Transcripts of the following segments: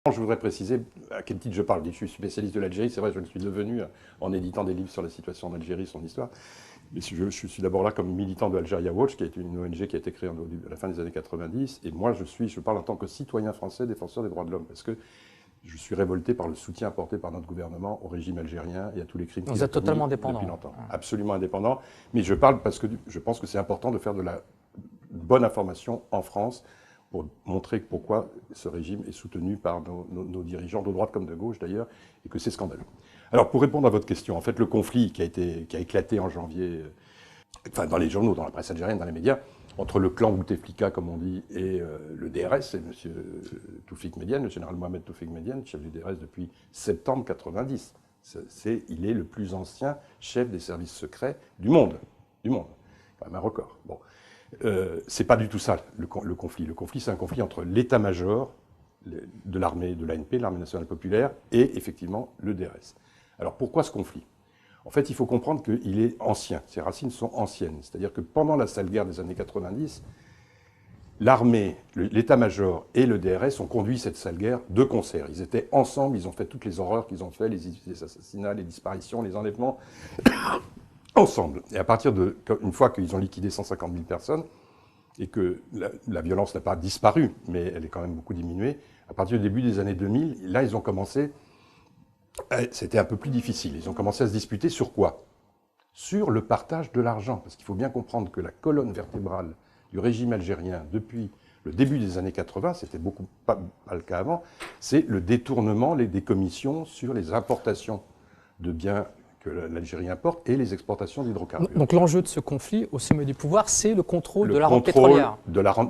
Je voudrais préciser à quel titre je parle. Je suis spécialiste de l'Algérie, c'est vrai, je le suis devenu en éditant des livres sur la situation en Algérie, son histoire. Mais je suis d'abord là comme militant de Algeria Watch, qui est une ONG qui a été créée à la fin des années 90. Et moi, je parle en tant que citoyen français, défenseur des droits de l'homme, parce que je suis révolté par le soutien apporté par notre gouvernement au régime algérien et à tous les crimes qu'il a commis depuis longtemps. Absolument indépendant. Mais je parle parce que je pense que c'est important de faire de la bonne information en France, pour montrer pourquoi ce régime est soutenu par nos dirigeants, de droite comme de gauche d'ailleurs, et que c'est scandaleux. Alors pour répondre à votre question, en fait le conflit qui a éclaté en janvier, enfin dans les journaux, dans la presse algérienne, dans les médias, entre le clan Bouteflika, comme on dit, et le DRS, c'est M. Toufik Médiane, le général Mohamed Toufik Médiane, chef du DRS depuis septembre 90. Il est le plus ancien chef des services secrets du monde. Du monde. Quand même un record. Bon. C'est pas du tout ça le conflit. Le conflit, c'est un conflit entre l'état-major de l'armée, de l'ANP, l'Armée nationale populaire, et effectivement le DRS. Alors pourquoi ce conflit? En fait, il faut comprendre qu'il est ancien. Ses racines sont anciennes. C'est-à-dire que pendant la sale guerre des années 90, l'armée, l'état-major et le DRS ont conduit cette sale guerre de concert. Ils étaient ensemble, ils ont fait toutes les horreurs qu'ils ont fait, les assassinats, les disparitions, les enlèvements, ensemble. Et à partir une fois qu'ils ont liquidé 150 000 personnes, et que la violence n'a pas disparu, mais elle est quand même beaucoup diminuée, à partir du début des années 2000, là, ils ont commencé, c'était un peu plus difficile, ils ont commencé à se disputer sur quoi? Sur le partage de l'argent, parce qu'il faut bien comprendre que la colonne vertébrale du régime algérien, depuis le début des années 80, c'était beaucoup pas le cas avant, c'est le détournement des commissions sur les importations de biens que l'Algérie importe et les exportations d'hydrocarbures. Donc l'enjeu de ce conflit au sommet du pouvoir, c'est le contrôle de la rente pétrolière.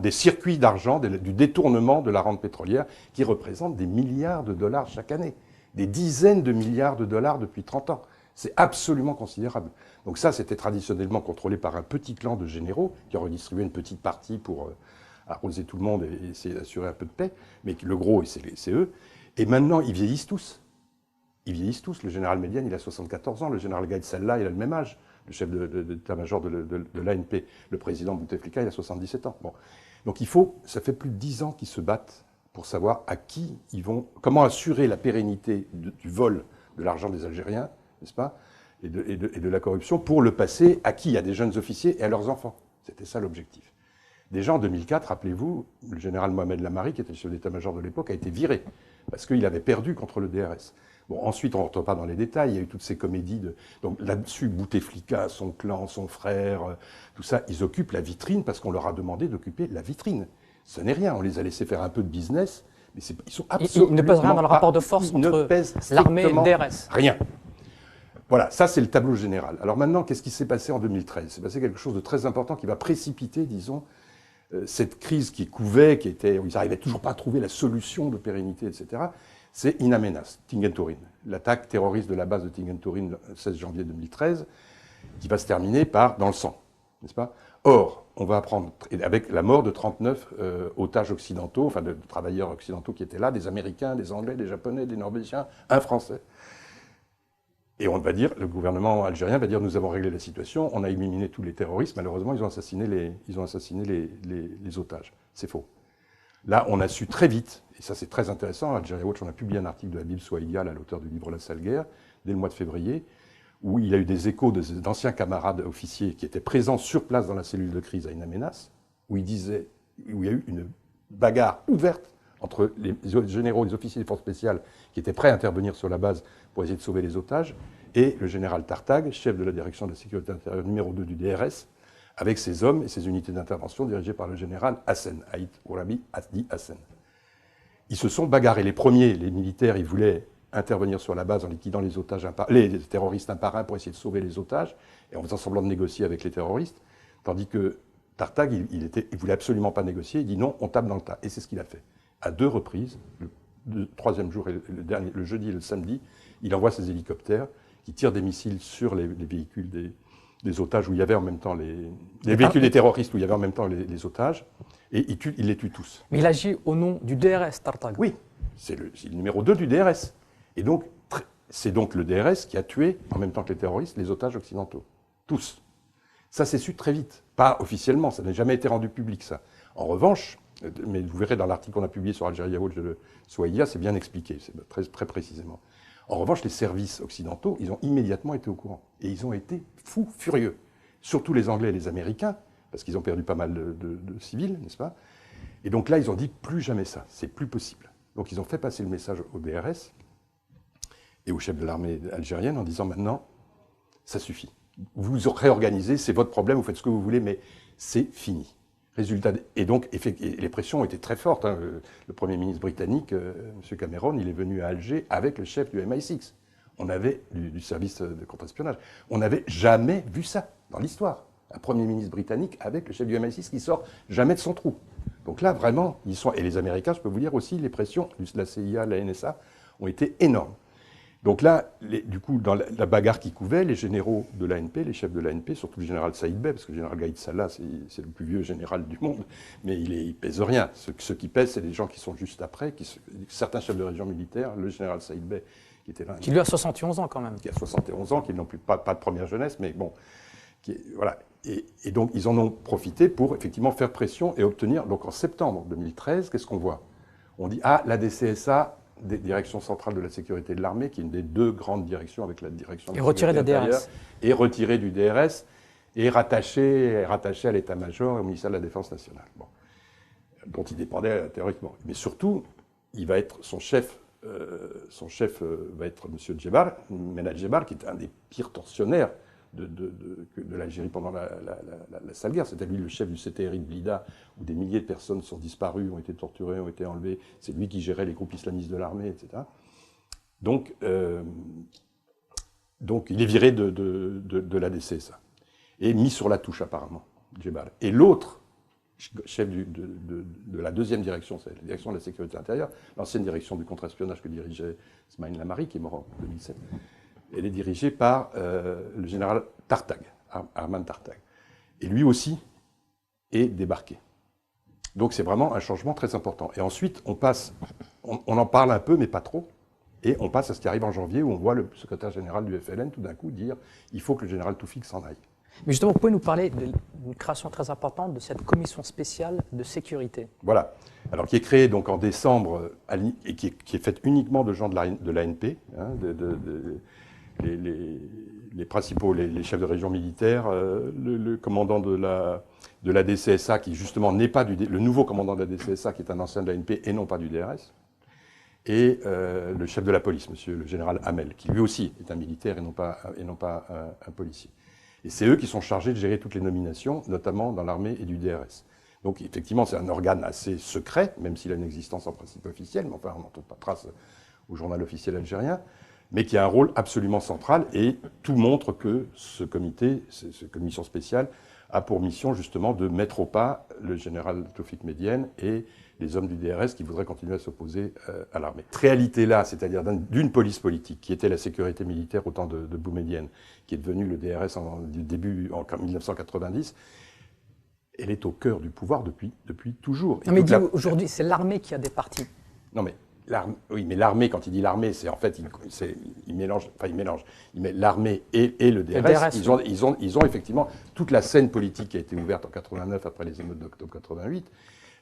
Des circuits d'argent, du détournement de la rente pétrolière, qui représente des milliards de dollars chaque année. Des dizaines de milliards de dollars depuis 30 ans. C'est absolument considérable. Donc ça, c'était traditionnellement contrôlé par un petit clan de généraux qui ont redistribué une petite partie pour arroser tout le monde et essayer d'assurer un peu de paix. Mais le gros, c'est eux. Et maintenant, ils vieillissent tous. Ils vieillissent tous. Le général Médiane, il a 74 ans. Le général Gaïd Salah, il a le même âge. Le chef d'état-major de l'ANP. Le président Bouteflika, il a 77 ans. Bon. Donc ça fait plus de 10 ans qu'ils se battent pour savoir à qui ils vont, comment assurer la pérennité du vol de l'argent des Algériens, n'est-ce pas, et de la corruption, pour le passer à qui? À des jeunes officiers et à leurs enfants. C'était ça l'objectif. Déjà en 2004, rappelez-vous, le général Mohamed Lamari, qui était le chef d'état-major de l'époque, a été viré, parce qu'il avait perdu contre le DRS. Bon, ensuite, on ne rentre pas dans les détails, il y a eu toutes ces comédies donc là-dessus, Bouteflika, son clan, son frère, tout ça, ils occupent la vitrine parce qu'on leur a demandé d'occuper la vitrine. Ce n'est rien, on les a laissés faire un peu de business, mais ils sont absolument... Il ne pèse rien dans le rapport de force entre l'armée et le DRS. Rien. Voilà, ça c'est le tableau général. Alors maintenant, qu'est-ce qui s'est passé en 2013? Il s'est passé quelque chose de très important qui va précipiter, disons, cette crise qui couvait, où ils n'arrivaient toujours pas à trouver la solution de pérennité, etc. C'est In Amenas, Tingenturin, l'attaque terroriste de la base de Tingenturin le 16 janvier 2013, qui va se terminer dans le sang, n'est-ce pas? Or, on va apprendre, avec la mort de 39 otages occidentaux, enfin de travailleurs occidentaux qui étaient là, des Américains, des Anglais, des Japonais, des Norvégiens, un Français. Et on va dire, le gouvernement algérien va dire, nous avons réglé la situation, on a éliminé tous les terroristes, malheureusement, ils ont assassiné les otages. C'est faux. Là, on a su très vite, et ça c'est très intéressant, Algeria Watch, on a publié un article de Habib Souaïdial, l'auteur du livre La Sale Guerre, dès le mois de février, où il a eu des échos d'anciens camarades officiers qui étaient présents sur place dans la cellule de crise à In Amenas, où il y a eu une bagarre ouverte entre les généraux, les officiers des forces spéciales qui étaient prêts à intervenir sur la base pour essayer de sauver les otages, et le général Tartag, chef de la direction de la sécurité intérieure numéro 2 du DRS, avec ses hommes et ses unités d'intervention dirigées par le général Hassen, Haït Ourabi Asdi Hassen. Ils se sont bagarrés. Les premiers, les militaires, ils voulaient intervenir sur la base en liquidant les terroristes un par un pour essayer de sauver les otages, et en faisant semblant de négocier avec les terroristes, tandis que Tartag, il voulait absolument pas négocier, il dit non, on tape dans le tas. Et c'est ce qu'il a fait. À 2 reprises, le troisième jour, le jeudi et le samedi, il envoie ses hélicoptères qui tirent des missiles sur les véhicules des otages où il y avait en même temps les véhicules des terroristes où il y avait en même temps les otages, et il les tue tous. Mais il agit au nom du DRS, Tartag. Oui, c'est le numéro 2 du DRS. Et donc, c'est donc le DRS qui a tué, en même temps que les terroristes, les otages occidentaux. Tous. Ça s'est su très vite. Pas officiellement, ça n'a jamais été rendu public, ça. En revanche, Mais vous verrez dans l'article qu'on a publié sur Algeria Watch de Souaïa, c'est bien expliqué, c'est très précisément. En revanche, les services occidentaux, ils ont immédiatement été au courant. Et ils ont été fous furieux. Surtout les Anglais et les Américains, parce qu'ils ont perdu pas mal de civils, n'est-ce pas? Et donc là, ils ont dit plus jamais ça, c'est plus possible. Donc ils ont fait passer le message au DRS et au chef de l'armée algérienne en disant maintenant, ça suffit. Vous vous réorganisez, c'est votre problème, vous faites ce que vous voulez, mais c'est fini. Résultat, et donc les pressions ont été très fortes. Hein. Le Premier ministre britannique, M. Cameron, il est venu à Alger avec le chef du MI6. On avait du service de contre-espionnage. On n'avait jamais vu ça dans l'histoire. Un Premier ministre britannique avec le chef du MI6 qui sort jamais de son trou. Donc là, vraiment, ils sont... Et les Américains, je peux vous dire aussi, les pressions de la CIA, la NSA, ont été énormes. Donc là, du coup, dans la bagarre qui couvait, les généraux de l'ANP, les chefs de l'ANP, surtout le général Saïd Bey, parce que le général Gaïd Salah, c'est le plus vieux général du monde, mais il pèse rien. Ceux qui pèsent, c'est les gens qui sont juste après, certains chefs de région militaire, le général Saïd Bey, qui était là. Qui lui a 71 ans quand même. Qui a 71 ans, qui n'ont plus pas de première jeunesse, mais bon, voilà. Et donc, ils en ont profité pour effectivement faire pression et obtenir. Donc, en septembre 2013, qu'est-ce qu'on voit? On dit, ah, la DCSA, Direction centrale de la sécurité de l'armée, qui est une des deux grandes directions avec la direction de la sécurité intérieure, est retirée du DRS et rattachée à l'état-major et au ministère de la Défense nationale, bon, dont il dépendait théoriquement. Mais surtout, il va être son chef va être M. Djebar, Menad Djebar, qui était un des pires tortionnaires de l'Algérie pendant la sale guerre. C'était lui le chef du CTRI de Blida, où des milliers de personnes sont disparues, ont été torturées, ont été enlevées. C'est lui qui gérait les groupes islamistes de l'armée, etc. Donc il est viré de la DCSA et mis sur la touche apparemment, Djebar. Et l'autre chef de la deuxième direction, c'est la direction de la sécurité intérieure, l'ancienne direction du contre-espionnage que dirigeait Smaïn Lamari, qui est mort en 2007. Elle est dirigée par le général Tartag, Arman Tartag. Et lui aussi est débarqué. Donc c'est vraiment un changement très important. Et ensuite, on en parle un peu, mais pas trop, et on passe à ce qui arrive en janvier, où on voit le secrétaire général du FLN tout d'un coup dire « il faut que le général Toufik s'en aille ». Mais justement, vous pouvez nous parler d'une création très importante de cette commission spéciale de sécurité. Voilà. Alors, qui est créée donc en décembre, et qui est faite uniquement de gens de l'ANP, hein, les principaux, les chefs de région militaire, le commandant de la DCSA, qui justement n'est pas le nouveau commandant de la DCSA, qui est un ancien de l'ANP et non pas du DRS, et le chef de la police, le général Hamel, qui lui aussi est un militaire et non pas un policier. Et c'est eux qui sont chargés de gérer toutes les nominations, notamment dans l'armée et du DRS. Donc effectivement, c'est un organe assez secret, même s'il a une existence en principe officielle, mais enfin on n'en trouve pas trace au journal officiel algérien, mais qui a un rôle absolument central, et tout montre que ce comité, cette commission spéciale, a pour mission justement de mettre au pas le général Toufik Médienne et les hommes du DRS qui voudraient continuer à s'opposer à l'armée. Cette réalité-là, c'est-à-dire d'une police politique, qui était la sécurité militaire au temps de Boumedienne, qui est devenue le DRS en 1990, elle est au cœur du pouvoir depuis toujours. Non, mais aujourd'hui, c'est l'armée qui a des partis. Non, mais oui, mais l'armée, quand il dit l'armée, c'est en fait, il mélange. Il met l'armée et le DRS. Ils ont effectivement toute la scène politique qui a été ouverte en 89 après les émeutes d'octobre 88.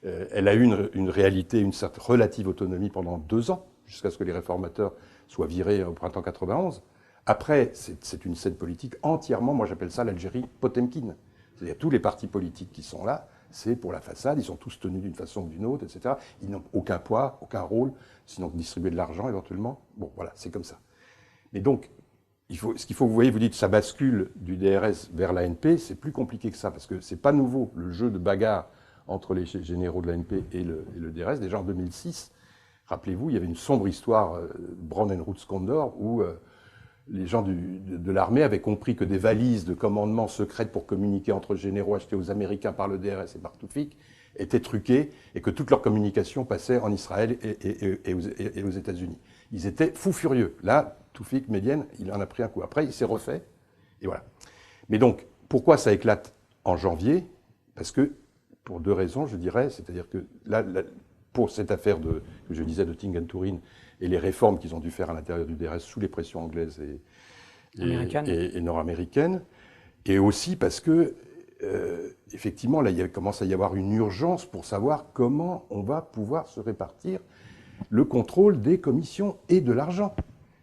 Elle a eu une réalité, une certaine relative autonomie pendant 2 ans, jusqu'à ce que les réformateurs soient virés au printemps 91. Après, c'est une scène politique entièrement, moi j'appelle ça l'Algérie Potemkine. C'est-à-dire tous les partis politiques qui sont là, c'est pour la façade, ils sont tous tenus d'une façon ou d'une autre, etc. Ils n'ont aucun poids, aucun rôle, sinon distribuer de l'argent éventuellement. Bon, voilà, c'est comme ça. Mais donc, ce qu'il faut, vous voyez, vous dites ça bascule du DRS vers l'ANP, c'est plus compliqué que ça, parce que c'est pas nouveau, le jeu de bagarre entre les généraux de l'ANP et le DRS. Déjà en 2006, rappelez-vous, il y avait une sombre histoire, Brand-Roots Condor, où les gens de l'armée avaient compris que des valises de commandement secrètes pour communiquer entre généraux achetées aux Américains par le DRS et par Toufik étaient truquées et que toute leur communication passait en Israël et aux États-Unis. Ils étaient fous furieux. Là, Toufik Médienne, il en a pris un coup. Après, il s'est refait, et voilà. Mais donc, pourquoi ça éclate en janvier? Parce que, pour 2 raisons, je dirais, c'est-à-dire que là, pour cette affaire que je disais de Tingan-Turin et les réformes qu'ils ont dû faire à l'intérieur du DRS sous les pressions anglaises et nord-américaines, et aussi parce que effectivement, là, il commence à y avoir une urgence pour savoir comment on va pouvoir se répartir le contrôle des commissions et de l'argent.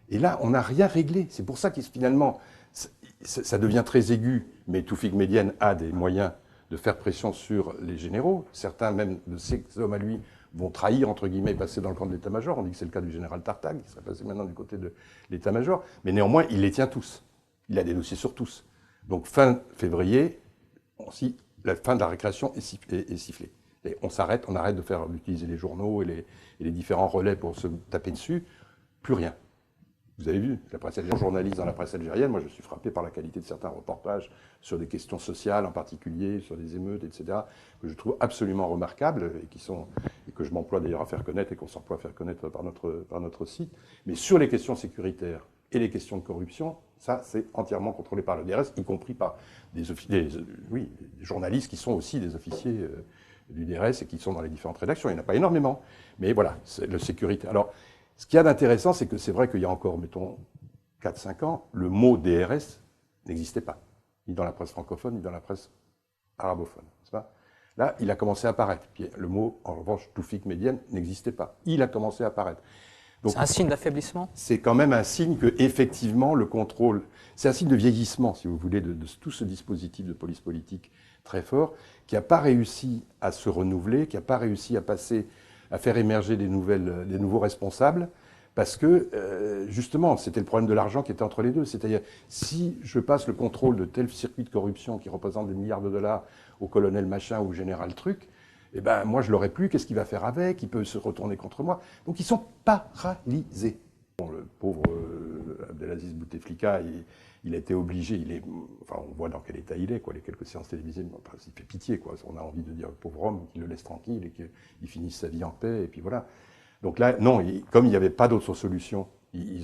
Et là, on n'a rien réglé. C'est pour ça que finalement, ça devient très aigu, mais Tawfik Médiane a des moyens de faire pression sur les généraux. Certains, même de ces hommes à lui, vont trahir, entre guillemets, et passer dans le camp de l'état-major. On dit que c'est le cas du général Tartag, qui serait passé maintenant du côté de l'état-major. Mais néanmoins, il les tient tous. Il a des dossiers sur tous. Donc fin février, la fin de la récréation est sifflée. Et on arrête d'utiliser les journaux et les différents relais pour se taper dessus. Plus rien. Vous avez vu, la presse algérienne, journaliste dans la presse algérienne, moi je suis frappé par la qualité de certains reportages sur des questions sociales en particulier, sur des émeutes, etc., que je trouve absolument remarquables et que je m'emploie d'ailleurs à faire connaître et qu'on s'emploie à faire connaître par notre site. Mais sur les questions sécuritaires et les questions de corruption, ça c'est entièrement contrôlé par le DRS, y compris par des journalistes qui sont aussi des officiers du DRS et qui sont dans les différentes rédactions. Il n'y en a pas énormément, mais voilà, c'est le sécurité. Alors, ce qu'il y a d'intéressant, c'est que c'est vrai qu'il y a encore, mettons, 4-5 ans, le mot DRS n'existait pas, ni dans la presse francophone, ni dans la presse arabophone. C'est pas ? Là, il a commencé à apparaître. Puis le mot, en revanche, Tawfik Médiane n'existait pas. Il a commencé à apparaître. C'est un signe d'affaiblissement ? C'est quand même un signe que, effectivement, le contrôle, c'est un signe de vieillissement, si vous voulez, de tout ce dispositif de police politique très fort, qui n'a pas réussi à se renouveler, qui n'a pas réussi à faire émerger des nouveaux responsables, parce que, justement, c'était le problème de l'argent qui était entre les deux. C'est-à-dire, si je passe le contrôle de tel circuit de corruption qui représente des milliards de dollars au colonel machin ou au général truc, eh ben, moi, je l'aurais plus, qu'est-ce qu'il va faire avec? Il peut se retourner contre moi. Donc, ils sont paralysés. Bon, le pauvre Abdelaziz Bouteflika, il a été obligé, enfin, on voit dans quel état il est, quoi, les quelques séances télévisées, enfin, il fait pitié, quoi. On a envie de dire, pauvre homme, qu'il le laisse tranquille et qu'il finisse sa vie en paix, et puis voilà. Donc là, non, comme il n'y avait pas d'autre solution, ils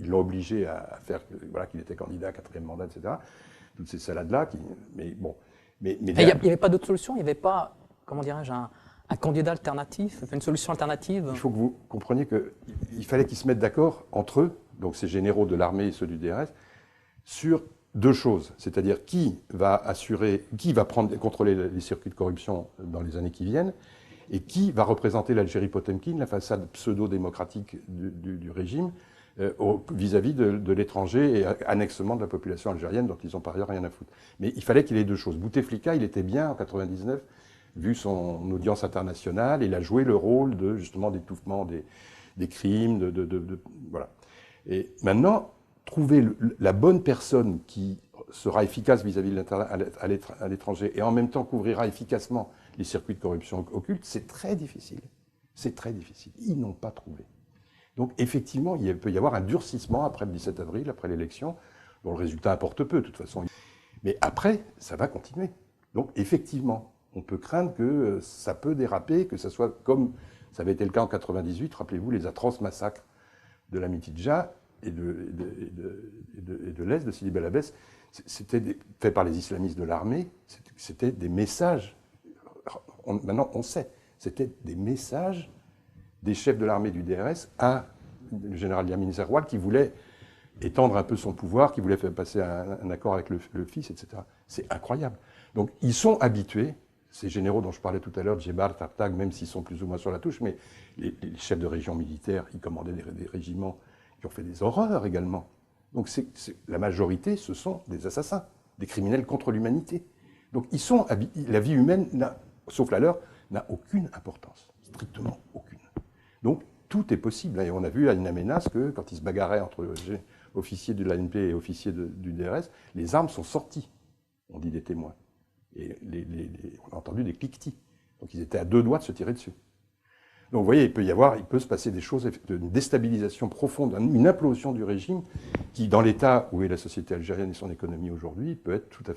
l'ont obligé à faire, voilà, qu'il était candidat à 4e mandat, etc. Toutes ces salades-là, mais bon. Mais il n'y avait pas d'autre solution, il n'y avait pas, comment dirais-je, un candidat alternatif, une solution alternative? Il faut que vous compreniez qu'il fallait qu'ils se mettent d'accord entre eux, donc ces généraux de l'armée et ceux du DRS, sur deux choses, c'est-à-dire qui va contrôler les circuits de corruption dans les années qui viennent, et qui va représenter l'Algérie Potemkine, la façade pseudo-démocratique du régime, vis-à-vis de l'étranger et annexement de la population algérienne dont ils n'ont par ailleurs rien à foutre. Mais il fallait qu'il y ait deux choses. Bouteflika, il était bien en 99, vu son audience internationale, il a joué le rôle justement d'étouffement des crimes, voilà. Et maintenant, trouver la bonne personne qui sera efficace vis-à-vis à l'étranger et en même temps couvrira efficacement les circuits de corruption occulte, c'est très difficile. C'est très difficile. Ils n'ont pas trouvé. Donc effectivement, il peut y avoir un durcissement après le 17 avril, après l'élection, dont le résultat apporte peu de toute façon. Mais après, ça va continuer. Donc effectivement, on peut craindre que ça peut déraper, que ça soit comme ça avait été le cas en 98, rappelez-vous, les atroces massacres de la Mitidja et de l'Est, de Sidi Bel Abbès, c'était fait par les islamistes de l'armée, c'était des messages, maintenant on sait, c'était des messages des chefs de l'armée du DRS à le général Yamin Zerwal qui voulait étendre un peu son pouvoir, qui voulait faire passer un accord avec le fils, etc. C'est incroyable. Donc ils sont habitués, ces généraux dont je parlais tout à l'heure, Djebar, Tartag, même s'ils sont plus ou moins sur la touche, mais les chefs de région militaires, ils commandaient des régiments qui ont fait des horreurs également. Donc la majorité, ce sont des assassins, des criminels contre l'humanité. Donc la vie humaine, sauf la leur, n'a aucune importance, strictement aucune. Donc tout est possible. Et on a vu à une menace que quand ils se bagarraient entre officiers de l'ANP et officiers du DRS, les armes sont sorties, on dit des témoins. Et on a entendu des cliquetis. Donc ils étaient à 2 doigts de se tirer dessus. Donc vous voyez, il peut se passer des choses, une déstabilisation profonde, une implosion du régime qui, dans l'état où est la société algérienne et son économie aujourd'hui, peut être tout à fait